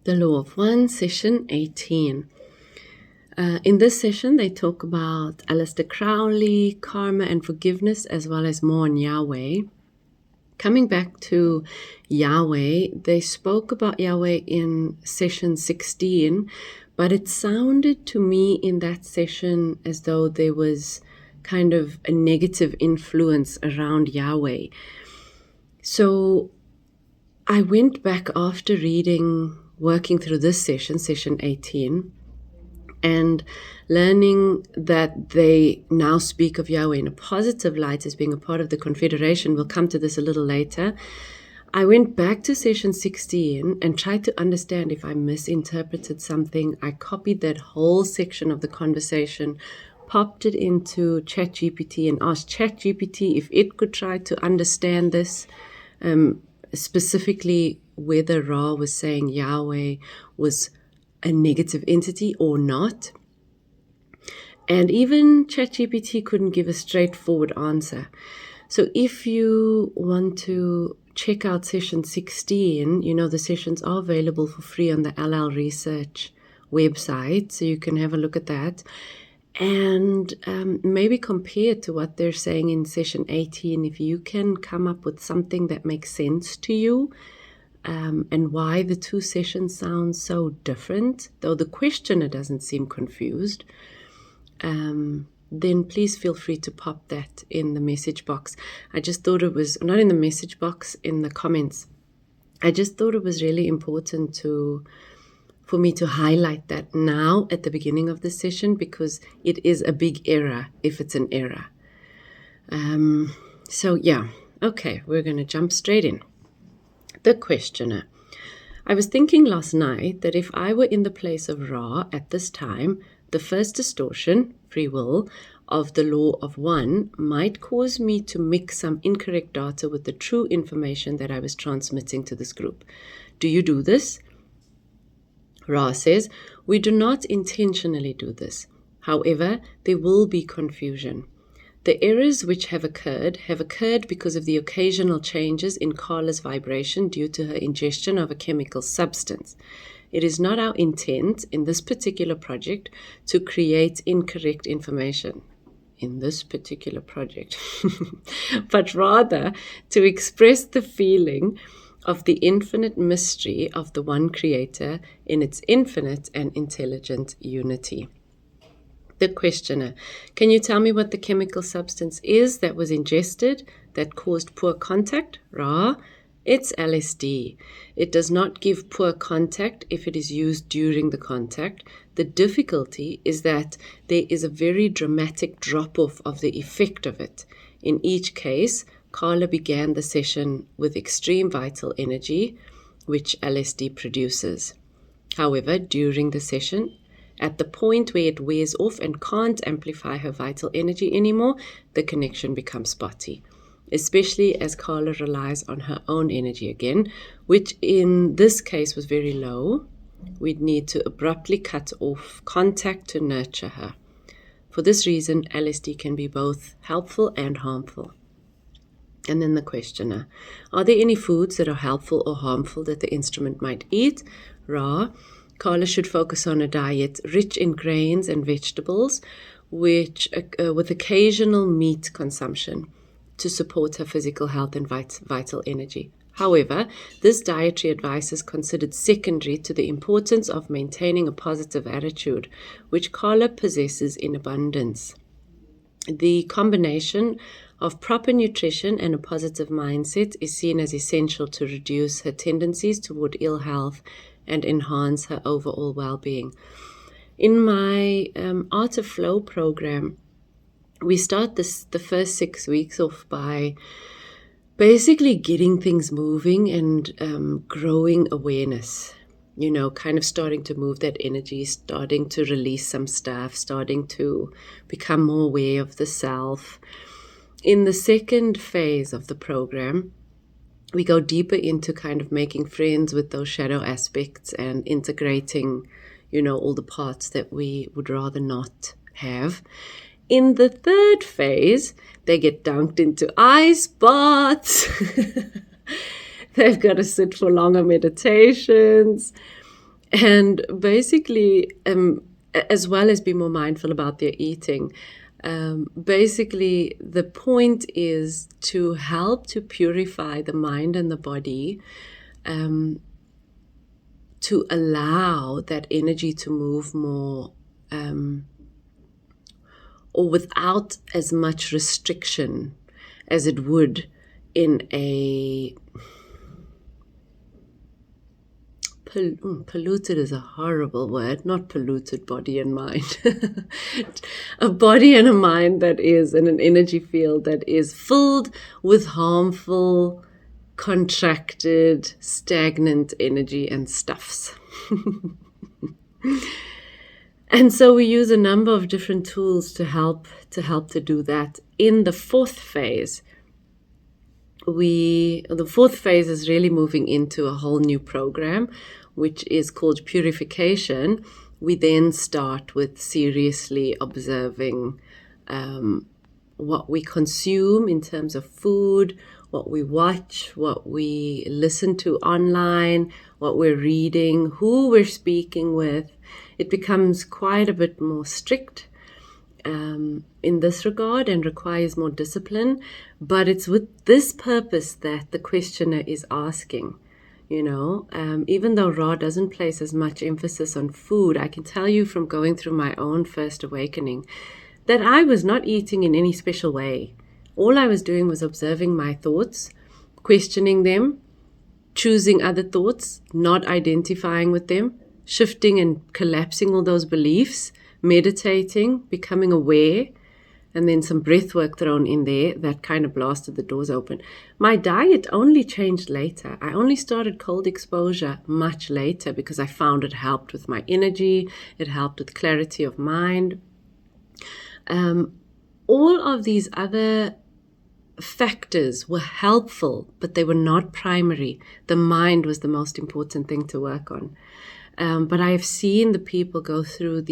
The Law of One, session 18. In this session, they talk about Aleister Crowley, karma and forgiveness, as well as more on Yahweh. Coming back to Yahweh, they spoke about Yahweh in session 16, but it sounded to me in that session as though there was kind of a negative influence around Yahweh. So I went back after working through this session 18, and learning that they now speak of Yahweh in a positive light as being a part of the Confederation. We'll come to this a little later. I went back to session 16 and tried to understand if I misinterpreted something. I copied that whole section of the conversation, popped it into ChatGPT and asked ChatGPT if it could try to understand this, specifically whether Ra was saying Yahweh was a negative entity or not. And even ChatGPT couldn't give a straightforward answer. So if you want to check out session 16, the sessions are available for free on the LL Research website, so you can have a look at that. And maybe compare to what they're saying in session 18, if you can come up with something that makes sense to you, and why the two sessions sound so different, though the questioner doesn't seem confused, then please feel free to pop that in the message box. I just thought it was, not in the message box, in the comments. I just thought it was really important for me to highlight that now at the beginning of the session, because it is a big error if it's an error. Okay, we're going to jump straight in. The questioner. I was thinking last night that if I were in the place of Ra at this time, the first distortion, free will, of the law of one might cause me to mix some incorrect data with the true information that I was transmitting to this group. Do you do this? Ra says, we do not intentionally do this. However, there will be confusion. The errors which have occurred because of the occasional changes in Carla's vibration due to her ingestion of a chemical substance. It is not our intent in this particular project to create incorrect information in this particular project, but rather to express the feeling of the infinite mystery of the one creator in its infinite and intelligent unity. The questioner, can you tell me what the chemical substance is that was ingested that caused poor contact? Ra, it's LSD. It does not give poor contact if it is used during the contact. The difficulty is that there is a very dramatic drop-off of the effect of it. In each case, Carla began the session with extreme vital energy, which LSD produces. However, during the session, at the point where it wears off and can't amplify her vital energy anymore, the connection becomes spotty, especially as Carla relies on her own energy again, which in this case was very low. We'd need to abruptly cut off contact to nurture her. For this reason, LSD can be both helpful and harmful. And then the questioner, are there any foods that are helpful or harmful that the instrument might eat? Ra, Carla should focus on a diet rich in grains and vegetables, with occasional meat consumption to support her physical health and vital energy. However, this dietary advice is considered secondary to the importance of maintaining a positive attitude, which Carla possesses in abundance. The combination of proper nutrition and a positive mindset is seen as essential to reduce her tendencies toward ill health and enhance her overall well-being. In my Art of Flow program, we start the first 6 weeks off by basically getting things moving and growing awareness, kind of starting to move that energy, starting to release some stuff, starting to become more aware of the self. In the second phase of the program, we go deeper into kind of making friends with those shadow aspects and integrating, all the parts that we would rather not have. In the third phase, they get dunked into ice baths. They've got to sit for longer meditations. And basically, as well as be more mindful about their eating, basically the point is to help to purify the mind and the body, to allow that energy to move more, or without as much restriction as it would in a polluted is a horrible word, not polluted body and mind. A body and a mind that is in an energy field that is filled with harmful, contracted, stagnant energy and stuffs. And so we use a number of different tools to help to do that. In the fourth phase, the fourth phase is really moving into a whole new program, which is called purification. We then start with seriously observing what we consume in terms of food, what we watch, what we listen to online, what we're reading, who we're speaking with. It becomes quite a bit more strict in this regard and requires more discipline. But it's with this purpose that the questioner is asking. Even though Ra doesn't place as much emphasis on food, I can tell you from going through my own first awakening that I was not eating in any special way. All I was doing was observing my thoughts, questioning them, choosing other thoughts, not identifying with them, shifting and collapsing all those beliefs, meditating, becoming aware, and then some breath work thrown in there that kind of blasted the doors open. My diet only changed later. I only started cold exposure much later because I found it helped with my energy. It helped with clarity of mind. All of these other factors were helpful, but they were not primary. The mind was the most important thing to work on. But I have seen the people go through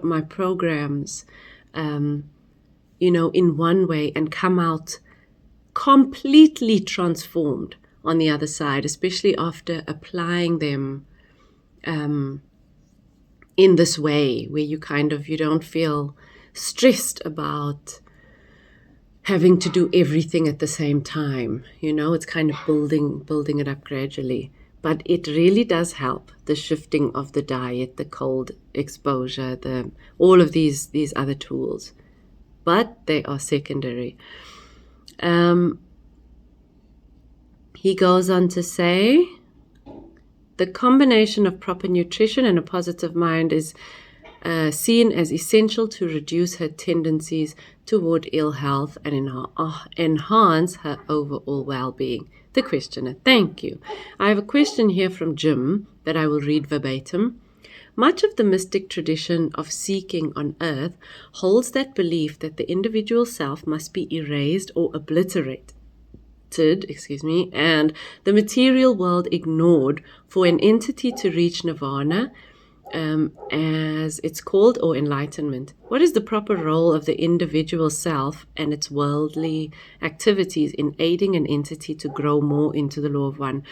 my programs, in one way and come out completely transformed on the other side, especially after applying them in this way where you don't feel stressed about having to do everything at the same time. It's kind of building it up gradually. But it really does help, the shifting of the diet, the cold exposure, all of these other tools. But they are secondary. He goes on to say, the combination of proper nutrition and a positive mind is seen as essential to reduce her tendencies toward ill health and enhance her overall well-being. The questioner, thank you. I have a question here from Jim that I will read verbatim. Much of the mystic tradition of seeking on earth holds that belief that the individual self must be erased or obliterated, and the material world ignored for an entity to reach nirvana, as it's called, or enlightenment. What is the proper role of the individual self and its worldly activities in aiding an entity to grow more into the law of one?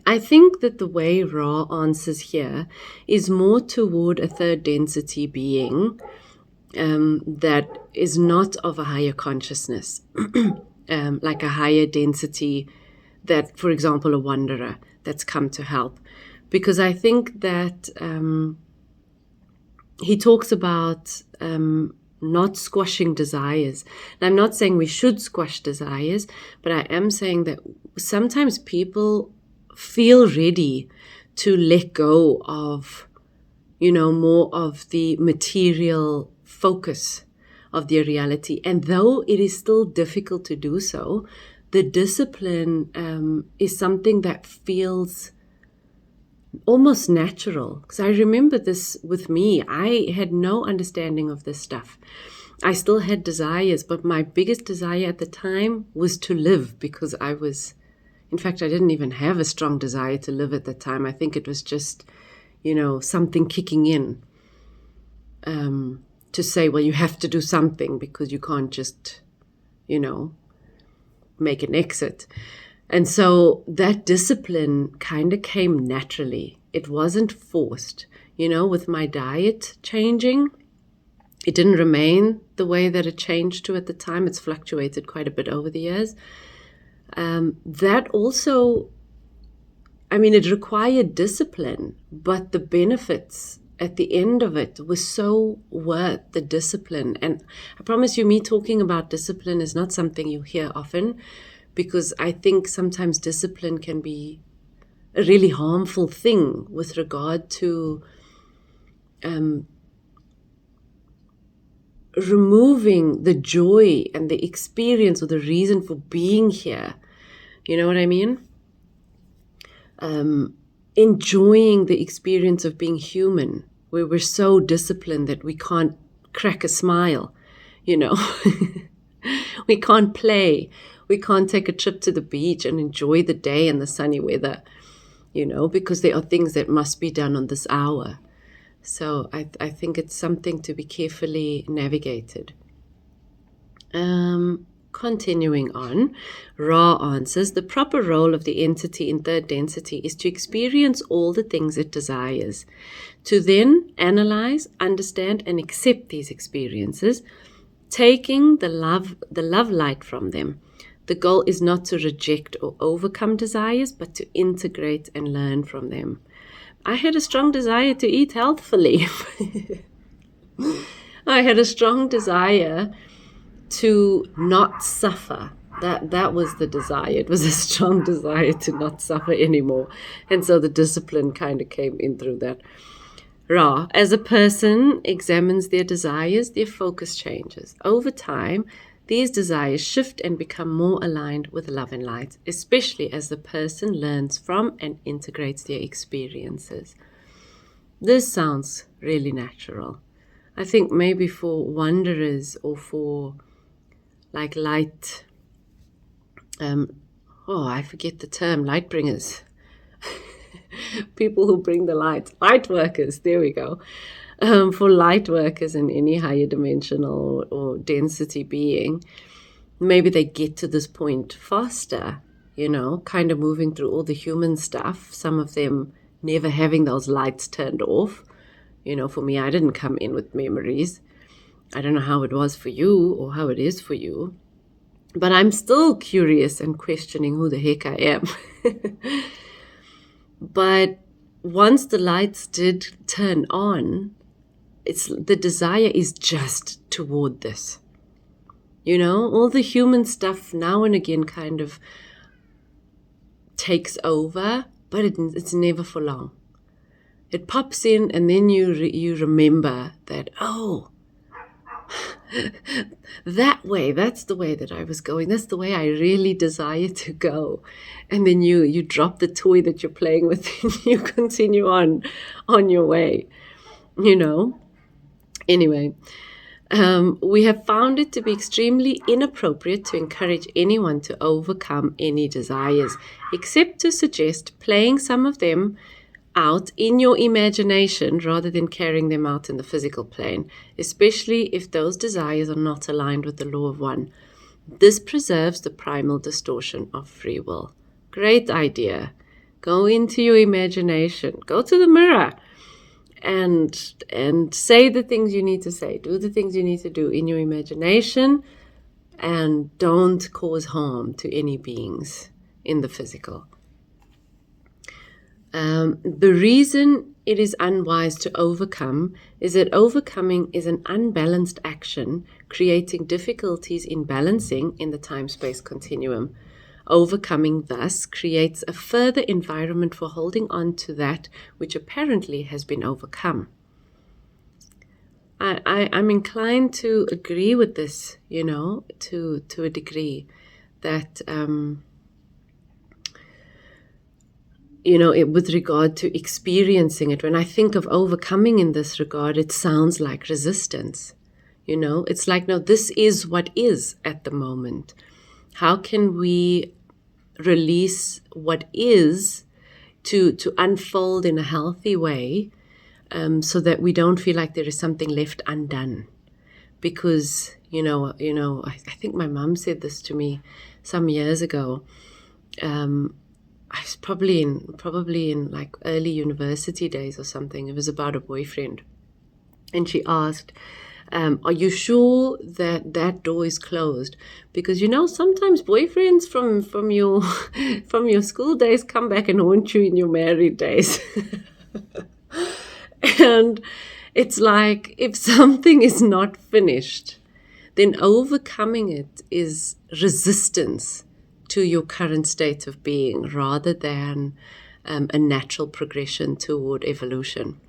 I think that the way Ra answers here is more toward a third density being that is not of a higher consciousness, like a higher density that, for example, a wanderer that's come to help. Because I think that he talks about not squashing desires. And I'm not saying we should squash desires, but I am saying that sometimes people feel ready to let go of, more of the material focus of their reality. And though it is still difficult to do so, the discipline is something that feels almost natural. Because I remember this with me. I had no understanding of this stuff. I still had desires, but my biggest desire at the time was to live, because in fact, I didn't even have a strong desire to live at the time. I think it was just, something kicking in to say, well, you have to do something because you can't just, make an exit. And so that discipline kind of came naturally. It wasn't forced. With my diet changing, it didn't remain the way that it changed to at the time. It's fluctuated quite a bit over the years. That also, it required discipline, but the benefits at the end of it was so worth the discipline. And I promise you, me talking about discipline is not something you hear often, because I think sometimes discipline can be a really harmful thing with regard to removing the joy and the experience or the reason for being here. You know what I mean? Enjoying the experience of being human, where we're so disciplined that we can't crack a smile, we can't play, we can't take a trip to the beach and enjoy the day and the sunny weather, because there are things that must be done on this hour. So I think it's something to be carefully navigated. Continuing on, Ra answers, the proper role of the entity in third density is to experience all the things it desires, to then analyze, understand, and accept these experiences, taking the love light from them. The goal is not to reject or overcome desires, but to integrate and learn from them. I had a strong desire to eat healthfully. I had a strong desire to not suffer. That was the desire. It was a strong desire to not suffer anymore. And so the discipline kind of came in through that. Ra, as a person examines their desires, their focus changes. Over time, these desires shift and become more aligned with love and light, especially as the person learns from and integrates their experiences. This sounds really natural. I think maybe for wanderers or for light, I forget the term, light bringers. People who bring the light workers, there we go. For light workers in any higher dimensional or density being, maybe they get to this point faster, kind of moving through all the human stuff, some of them never having those lights turned off. For me, I didn't come in with memories. I don't know how it was for you or how it is for you, but I'm still curious and questioning who the heck I am. But once the lights did turn on, the desire is just toward this. All the human stuff now and again kind of takes over, but it's never for long. It pops in, and then you remember that, that way, that's the way that I was going. That's the way I really desire to go. And then you drop the toy that you're playing with and you continue on your way, Anyway, we have found it to be extremely inappropriate to encourage anyone to overcome any desires, except to suggest playing some of them out in your imagination rather than carrying them out in the physical plane, especially if those desires are not aligned with the law of one. This preserves the primal distortion of free will. Great idea. Go into your imagination. Go to the mirror and say the things you need to say. Do the things you need to do in your imagination, and don't cause harm to any beings in the physical. The reason it is unwise to overcome is that overcoming is an unbalanced action, creating difficulties in balancing in the time-space continuum. Overcoming thus creates a further environment for holding on to that which apparently has been overcome. I'm inclined to agree with this, to a degree, that with regard to experiencing it, when I think of overcoming in this regard, it sounds like resistance. It's like, no, this is what is at the moment. How can we release what is to unfold in a healthy way, so that we don't feel like there is something left undone? Because, I think my mom said this to me some years ago. I was probably in like early university days or something. It was about a boyfriend. And she asked, are you sure that that door is closed? Because, sometimes boyfriends from your from your school days come back and haunt you in your married days. And it's like, if something is not finished, then overcoming it is resistance to your current state of being rather than a natural progression toward evolution.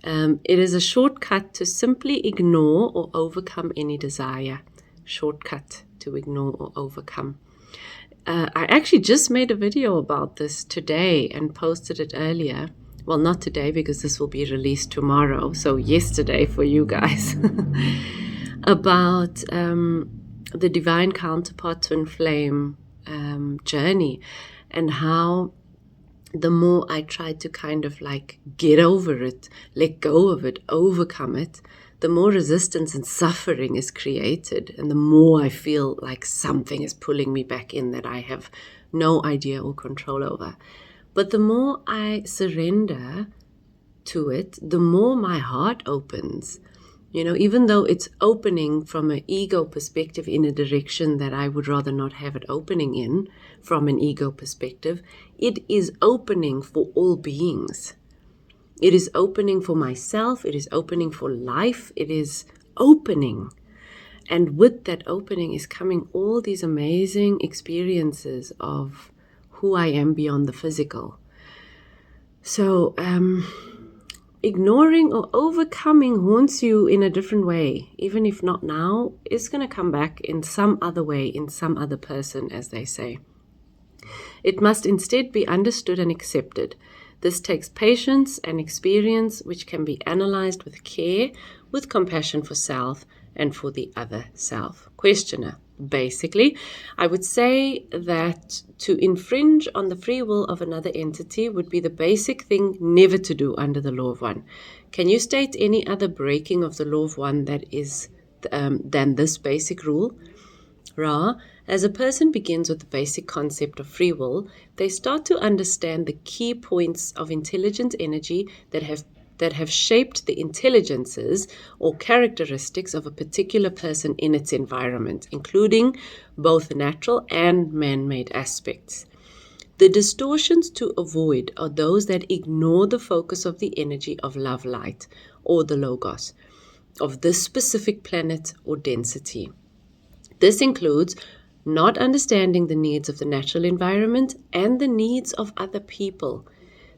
It is a shortcut to simply ignore or overcome any desire. Shortcut to ignore or overcome. I actually just made a video about this today and posted it earlier. Well, not today because this will be released tomorrow. So yesterday for you guys. About the divine counterpart twin flame journey, and how the more I try to kind of like get over it, let go of it, overcome it, the more resistance and suffering is created, and the more I feel like something is pulling me back in that I have no idea or control over. But the more I surrender to it, the more my heart opens. Even though it's opening from an ego perspective in a direction that I would rather not have it opening in from an ego perspective, it is opening for all beings. It is opening for myself. It is opening for life. It is opening. And with that opening is coming all these amazing experiences of who I am beyond the physical. So, ignoring or overcoming haunts you in a different way, even if not now, it's going to come back in some other way, in some other person, as they say. It must instead be understood and accepted. This takes patience and experience, which can be analyzed with care, with compassion for self and for the other self. Questioner. Basically, I would say that to infringe on the free will of another entity would be the basic thing never to do under the law of one. Can you state any other breaking of the law of one that is than this basic rule? Ra, as a person begins with the basic concept of free will, they start to understand the key points of intelligent energy that have shaped the intelligences or characteristics of a particular person in its environment, including both natural and man-made aspects. The distortions to avoid are those that ignore the focus of the energy of love light, or the logos, of this specific planet or density. This includes not understanding the needs of the natural environment and the needs of other people.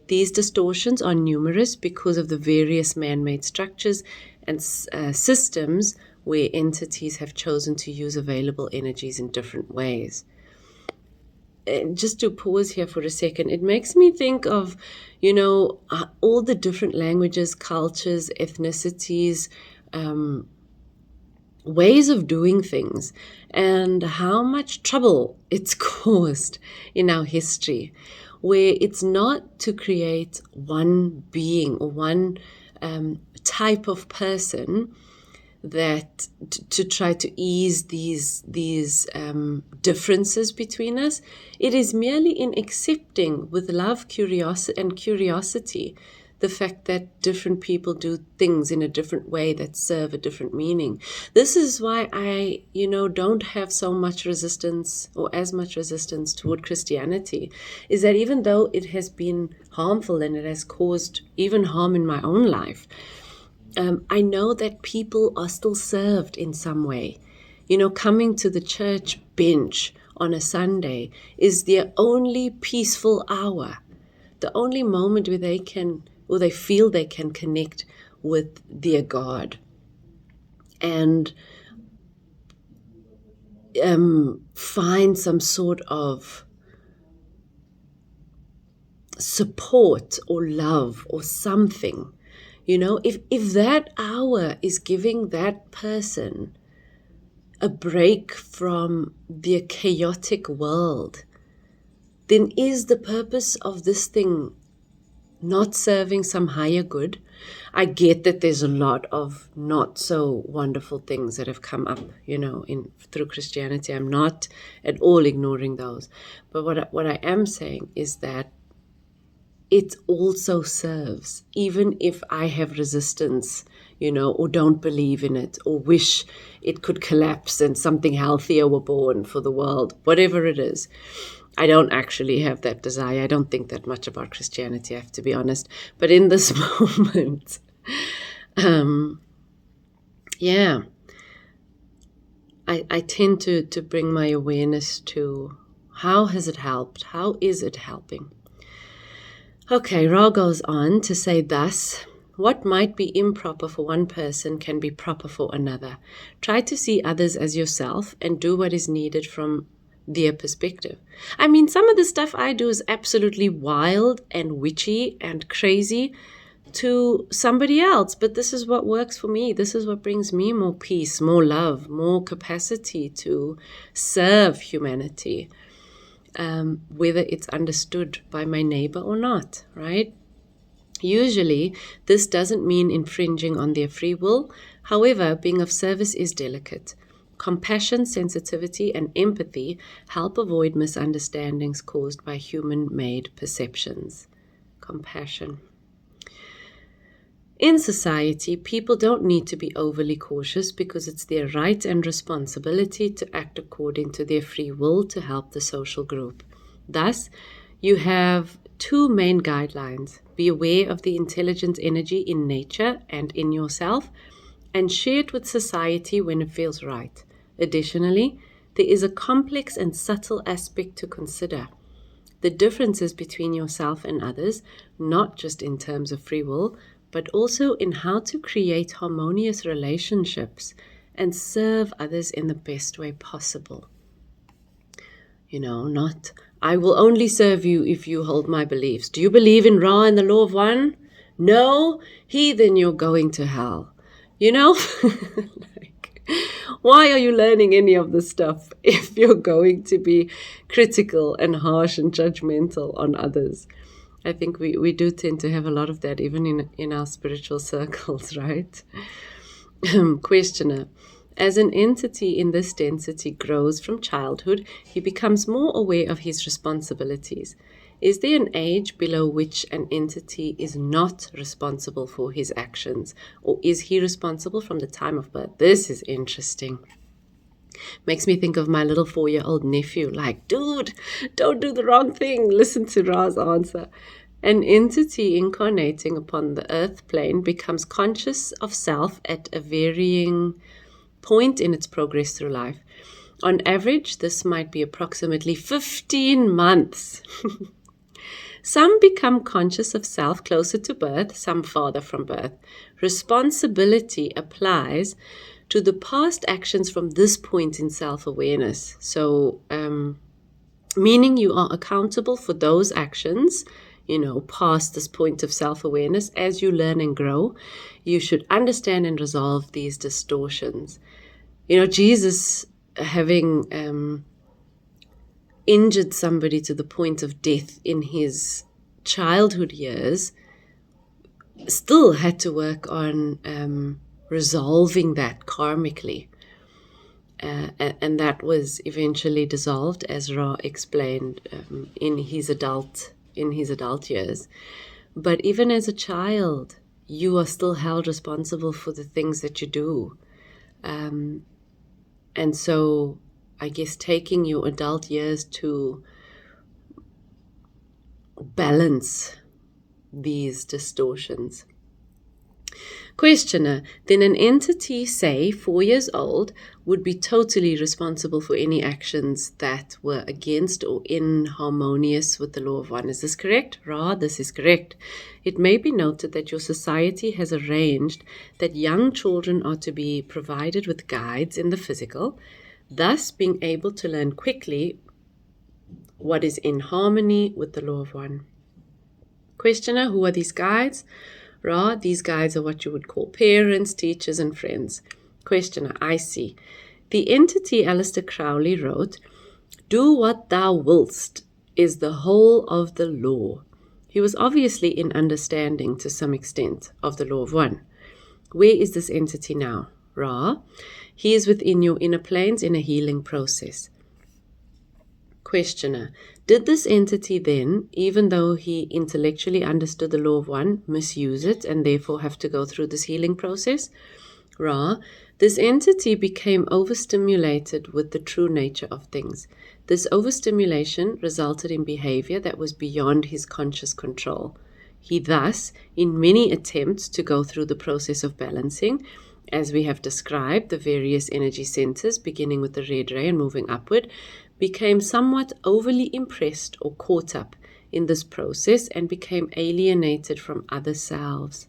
These distortions are numerous because of the various man-made structures and systems where entities have chosen to use available energies in different ways. And just to pause here for a second, it makes me think of, all the different languages, cultures, ethnicities, ways of doing things, and how much trouble it's caused in our history, where it's not to create one being or one type of person that to try to ease these differences between us. It is merely in accepting with love, curiosity, the fact that different people do things in a different way that serve a different meaning. This is why I, don't have so much resistance or as much resistance toward Christianity, is that even though it has been harmful and it has caused even harm in my own life, I know that people are still served in some way. Coming to the church bench on a Sunday is their only peaceful hour, the only moment where they feel they can connect with their God and find some sort of support or love or something. If that hour is giving that person a break from their chaotic world, then is the purpose of this thing not serving some higher good. I get that there's a lot of not so wonderful things that have come up, through Christianity. I'm not at all ignoring those. But what I am saying is that it also serves, even if I have resistance, or don't believe in it, or wish it could collapse and something healthier were born for the world, whatever it is. I don't actually have that desire. I don't think that much about Christianity, I have to be honest. But in this moment, I tend to bring my awareness to how has it helped? How is it helping? Okay, Ra goes on to say thus, what might be improper for one person can be proper for another. Try to see others as yourself and do what is needed from their perspective. I mean, some of the stuff I do is absolutely wild and witchy and crazy to somebody else, but this is what works for me. This is what brings me more peace, more love, more capacity to serve humanity, whether it's understood by my neighbor or not, right? Usually, this doesn't mean infringing on their free will. However, being of service is delicate. Compassion, sensitivity, and empathy help avoid misunderstandings caused by human-made perceptions. Compassion. In society, people don't need to be overly cautious because it's their right and responsibility to act according to their free will to help the social group. Thus, you have two main guidelines. Be aware of the intelligent energy in nature and in yourself, and share it with society when it feels right. Additionally, there is a complex and subtle aspect to consider. The differences between yourself and others, not just in terms of free will, but also in how to create harmonious relationships and serve others in the best way possible. Not, I will only serve you if you hold my beliefs. Do you believe in Ra and the law of one? No? Then you're going to hell. Why are you learning any of this stuff if you're going to be critical and harsh and judgmental on others? I think we do tend to have a lot of that even in our spiritual circles, right? Questioner. As an entity in this density grows from childhood, he becomes more aware of his responsibilities. Is there an age below which an entity is not responsible for his actions? Or is he responsible from the time of birth? This is interesting. Makes me think of my little 4-year-old nephew, like, dude, don't do the wrong thing. Listen to Ra's answer. An entity incarnating upon the earth plane becomes conscious of self at a varying point in its progress through life. On average, this might be approximately 15 months. Some become conscious of self closer to birth, some farther from birth. Responsibility applies to the past actions from this point in self-awareness. So, meaning you are accountable for those actions, past this point of self-awareness. As you learn and grow, you should understand and resolve these distortions. Jesus, having injured somebody to the point of death in his childhood years, still had to work on resolving that karmically. And that was eventually dissolved, as Ra explained, in his adult years. But even as a child, you are still held responsible for the things that you do. And so I guess taking your adult years to balance these distortions. Questioner. Then an entity, say 4 years old, would be totally responsible for any actions that were against or inharmonious with the law of one. Is this correct? Ra, this is correct. It may be noted that your society has arranged that young children are to be provided with guides in the physical, thus being able to learn quickly what is in harmony with the law of one. Questioner. Who are these guides? Ra, these guides are what you would call parents, teachers, and friends. Questioner. I see. The entity Aleister Crowley wrote, "Do what thou willst is the whole of the law. He was obviously in understanding to some extent of the law of one. Where is this entity now? Ra. He is within your inner planes in a healing process. Questioner. Did this entity then, even though he intellectually understood the law of one, misuse it and therefore have to go through this healing process? Ra. This entity became overstimulated with the true nature of things. This overstimulation resulted in behavior that was beyond his conscious control. He thus, in many attempts to go through the process of balancing, as we have described, the various energy centers, beginning with the red ray and moving upward, became somewhat overly impressed or caught up in this process and became alienated from other selves.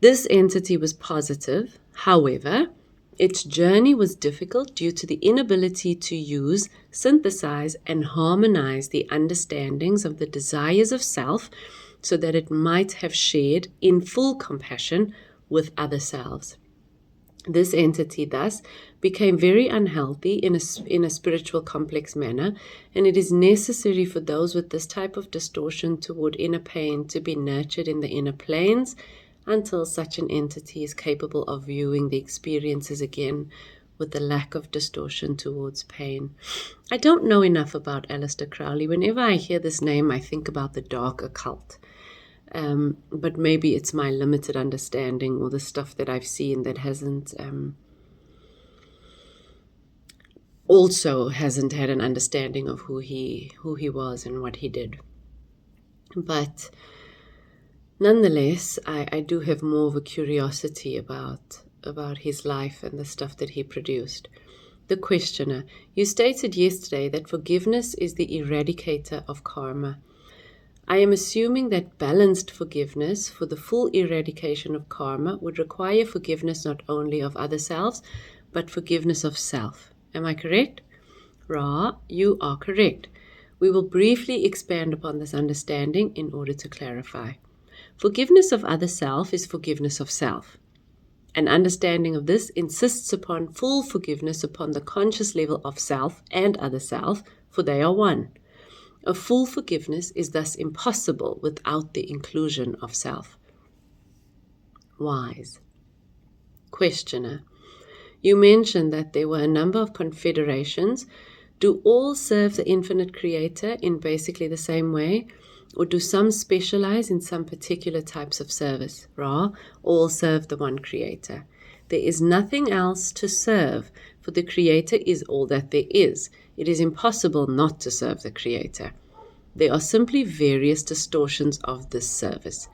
This entity was positive. However, its journey was difficult due to the inability to use, synthesize, and harmonize the understandings of the desires of self so that it might have shared in full compassion with other selves. This entity thus became very unhealthy in a spiritual complex manner, and it is necessary for those with this type of distortion toward inner pain to be nurtured in the inner planes until such an entity is capable of viewing the experiences again with the lack of distortion towards pain. I don't know enough about Aleister Crowley. Whenever I hear this name, I think about the dark occult. But maybe it's my limited understanding or the stuff that I've seen that hasn't had an understanding of who he was and what he did. But nonetheless, I do have more of a curiosity about his life and the stuff that he produced. The questioner, you stated yesterday that forgiveness is the eradicator of karma. I am assuming that balanced forgiveness for the full eradication of karma would require forgiveness not only of other selves, but forgiveness of self. Am I correct? Ra, you are correct. We will briefly expand upon this understanding in order to clarify. Forgiveness of other self is forgiveness of self. An understanding of this insists upon full forgiveness upon the conscious level of self and other self, for they are one. A full forgiveness is thus impossible without the inclusion of self. Wise. Questioner. You mentioned that there were a number of confederations. Do all serve the infinite creator in basically the same way? Or do some specialize in some particular types of service? Ra, all serve the one creator. There is nothing else to serve, for the creator is all that there is. It is impossible not to serve the creator. There are simply various distortions of this service.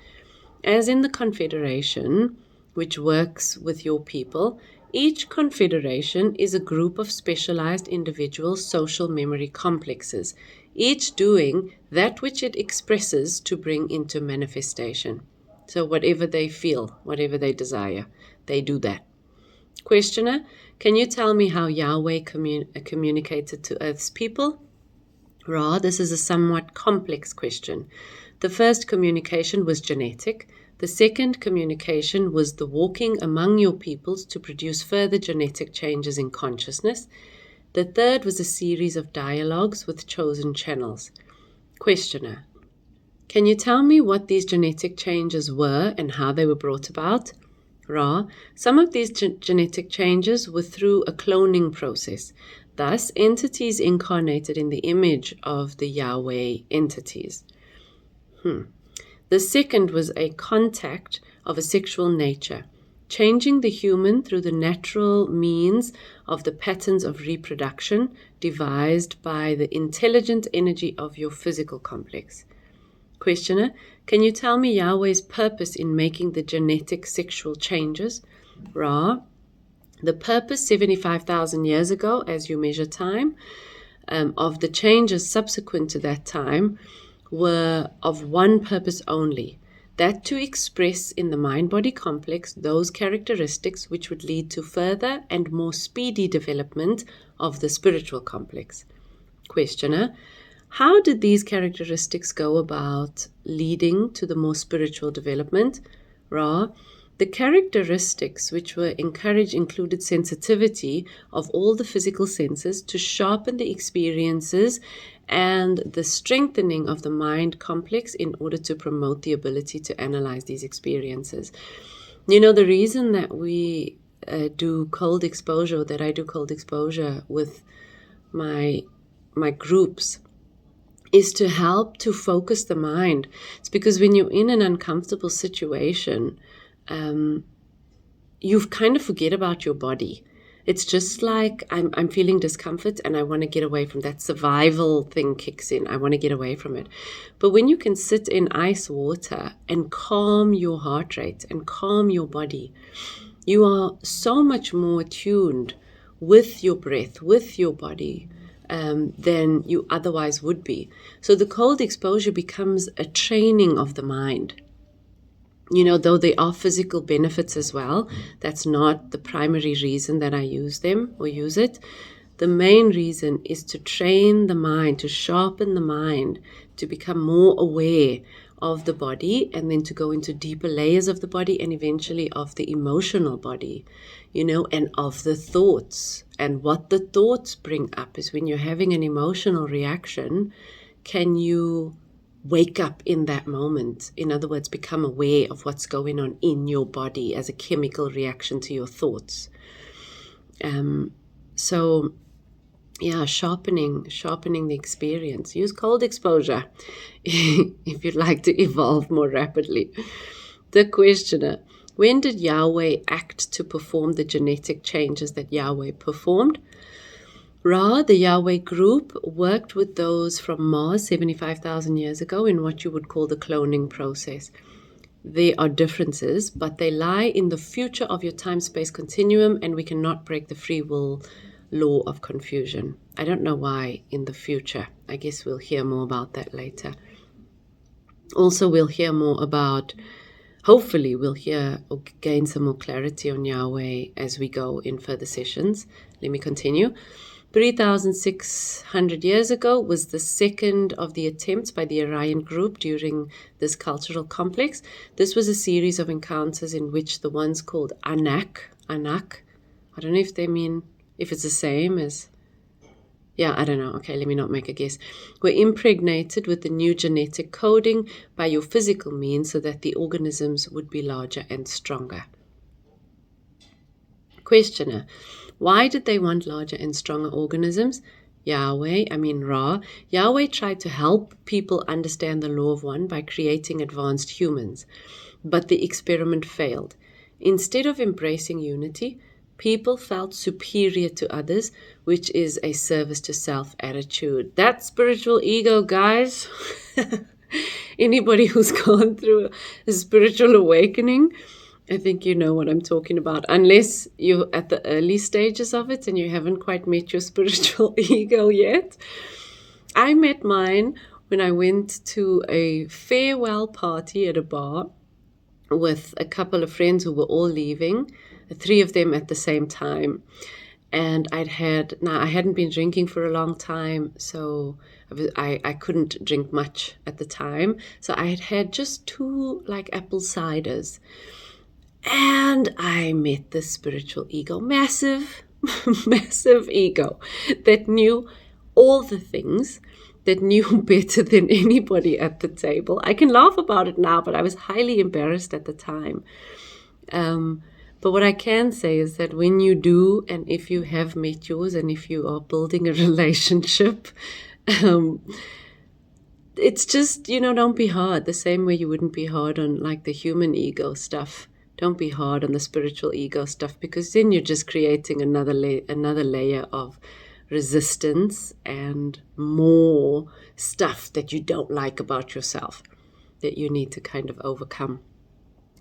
As in the confederation, which works with your people, each confederation is a group of specialized individual social memory complexes, each doing that which it expresses to bring into manifestation. So whatever they feel, whatever they desire, they do that. Questioner, can you tell me how Yahweh communicated to Earth's people? Ra, this is a somewhat complex question. The first communication was genetic. The second communication was the walking among your peoples to produce further genetic changes in consciousness. The third was a series of dialogues with chosen channels. Questioner, can you tell me what these genetic changes were and how they were brought about? Ra, some of these genetic changes were through a cloning process. Thus, entities incarnated in the image of the Yahweh entities. The second was a contact of a sexual nature, changing the human through the natural means of the patterns of reproduction devised by the intelligent energy of your physical complex. Questioner, can you tell me Yahweh's purpose in making the genetic sexual changes? Ra, the purpose 75,000 years ago, as you measure time, of the changes subsequent to that time were of one purpose only, that to express in the mind-body complex those characteristics which would lead to further and more speedy development of the spiritual complex. Questioner, how did these characteristics go about leading to the more spiritual development? Ra, The characteristics which were encouraged included sensitivity of all the physical senses to sharpen the experiences and the strengthening of the mind complex in order to promote the ability to analyze these experiences. You know, the reason that we do cold exposure, that I do cold exposure with my groups, is to help to focus the mind. It's because when you're in an uncomfortable situation, you kind of forget about your body. It's just like I'm feeling discomfort and I want to get away from that. Survival thing kicks in. I want to get away from it. But when you can sit in ice water and calm your heart rate and calm your body, you are so much more attuned with your breath, with your body, than you otherwise would be. So the cold exposure becomes a training of the mind. You know, though there are physical benefits as well, that's not the primary reason that I use them or use it. The main reason is to train the mind, to sharpen the mind, to become more aware of the body, and then to go into deeper layers of the body and eventually of the emotional body, you know, and of the thoughts. And what the thoughts bring up is when you're having an emotional reaction, can you wake up in that moment? In other words, become aware of what's going on in your body as a chemical reaction to your thoughts. So yeah, sharpening the experience. Use cold exposure if you'd like to evolve more rapidly. The questioner: when did Yahweh act to perform the genetic changes that Yahweh performed? Ra, the Yahweh group, worked with those from Mars 75,000 years ago in what you would call the cloning process. There are differences, but they lie in the future of your time-space continuum, and we cannot break the free will law of confusion. I don't know why in the future. I guess we'll hear more about that later. Also, we'll hear more about, hopefully we'll hear or gain some more clarity on Yahweh as we go in further sessions. Let me continue. 3,600 years ago was the second of the attempts by the Orion group during this cultural complex. This was a series of encounters in which the ones called Anak, I don't know if they mean, if it's the same as, yeah, I don't know. Okay, let me not make a guess. Were impregnated with the new genetic coding by your physical means so that the organisms would be larger and stronger. Questioner: why did they want larger and stronger organisms? Ra, Yahweh tried to help people understand the law of one by creating advanced humans, but the experiment failed. Instead of embracing unity, people felt superior to others, which is a service to self attitude. That's spiritual ego, guys. Anybody who's gone through a spiritual awakening, I think you know what I'm talking about, unless you're at the early stages of it and you haven't quite met your spiritual ego yet. I met mine when I went to a farewell party at a bar with a couple of friends who were all leaving, 3 of them at the same time. And I hadn't been drinking for a long time, so I couldn't drink much at the time. So I had just 2 like apple ciders. And I met this spiritual ego, massive ego that knew all the things, that knew better than anybody at the table. I can laugh about it now, but I was highly embarrassed at the time. But what I can say is that when you do, and if you have met yours, and if you are building a relationship, it's just, don't be hard. The same way you wouldn't be hard on like the human ego stuff. Don't be hard on the spiritual ego stuff, because then you're just creating another layer of resistance and more stuff that you don't like about yourself that you need to kind of overcome.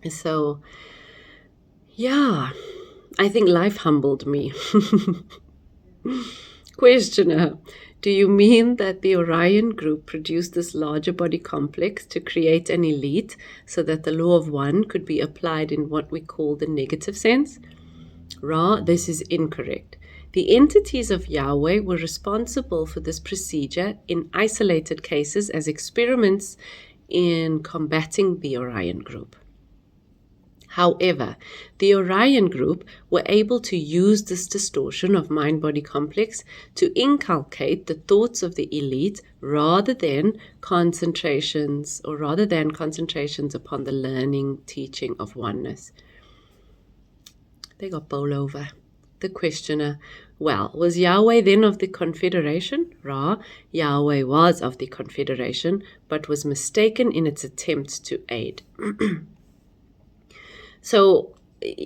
So, yeah, I think life humbled me. Questioner: do you mean that the Orion group produced this larger body complex to create an elite so that the law of one could be applied in what we call the negative sense? Ra, this is incorrect. The entities of Yahweh were responsible for this procedure in isolated cases as experiments in combating the Orion group. However, the Orion group were able to use this distortion of mind-body complex to inculcate the thoughts of the elite rather than concentrations upon the learning, teaching of oneness. They got bowled over. The questioner, well, was Yahweh then of the Confederation? Ra, Yahweh was of the Confederation, but was mistaken in its attempts to aid. So,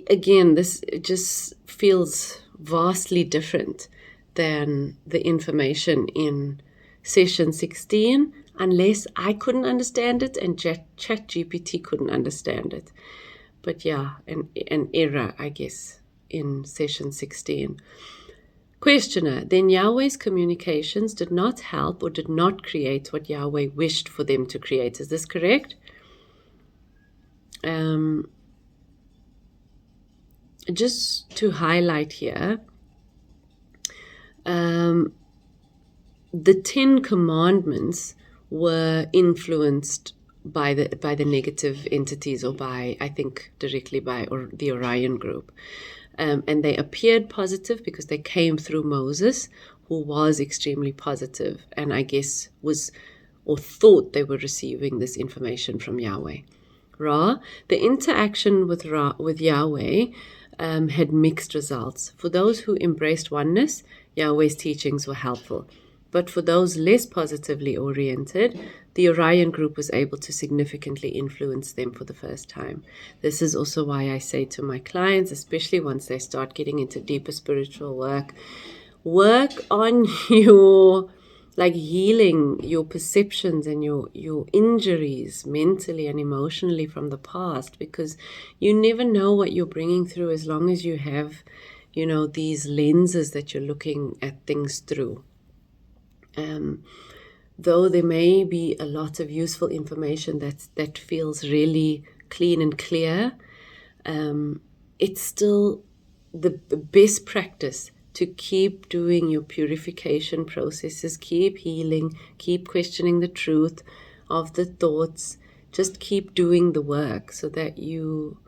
again, this just feels vastly different than the information in session 16, unless I couldn't understand it and ChatGPT couldn't understand it. But yeah, an error, I guess, in session 16. Questioner, then Yahweh's communications did not help or did not create what Yahweh wished for them to create. Is this correct? Just to highlight here, the 10 commandments were influenced by the negative entities, or by, I think, directly by the Orion group. And they appeared positive because they came through Moses, who was extremely positive, and I guess was, or thought they were receiving this information from Yahweh. Ra, the interaction with Yahweh had mixed results. For those who embraced oneness, Yahweh's teachings were helpful. But for those less positively oriented, the Orion group was able to significantly influence them for the first time. This is also why I say to my clients, especially once they start getting into deeper spiritual work on your healing your perceptions and your injuries mentally and emotionally from the past, because you never know what you're bringing through as long as you have, these lenses that you're looking at things through. Though there may be a lot of useful information that feels really clean and clear, it's still the best practice to keep doing your purification processes, keep healing, keep questioning the truth of the thoughts. Just keep doing the work so that you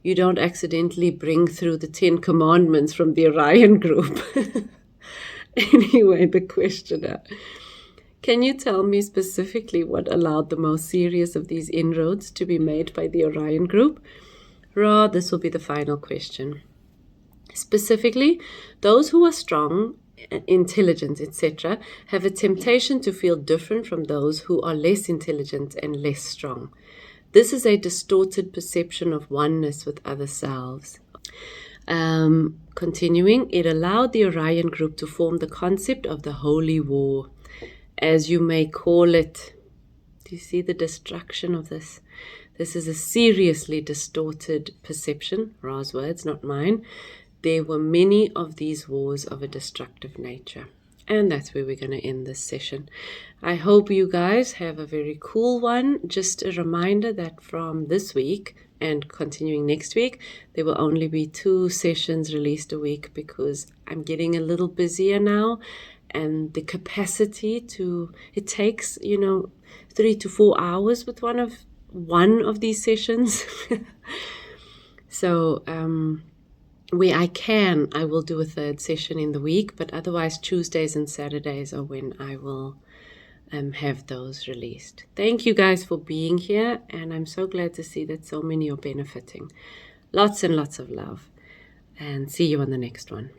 don't accidentally bring through the 10 commandments from the Orion group. Anyway, the questioner. Can you tell me specifically what allowed the most serious of these inroads to be made by the Orion group? Ra, this will be the final question. Specifically, those who are strong, intelligent, etc., have a temptation to feel different from those who are less intelligent and less strong. This is a distorted perception of oneness with other selves. Continuing, it allowed the Orion group to form the concept of the holy war, as you may call it. Do you see the destruction of this? This is a seriously distorted perception, Ra's words, not mine. There were many of these wars of a destructive nature. And that's where we're going to end this session. I hope you guys have a very cool one. Just a reminder that from this week and continuing next week, there will only be 2 sessions released a week because I'm getting a little busier now. And the capacity it takes, 3 to 4 hours with one of these sessions. So, where I can, I will do a 3rd session in the week, but otherwise Tuesdays and Saturdays are when I will have those released. Thank you guys for being here, and I'm so glad to see that so many are benefiting. Lots and lots of love, and see you on the next one.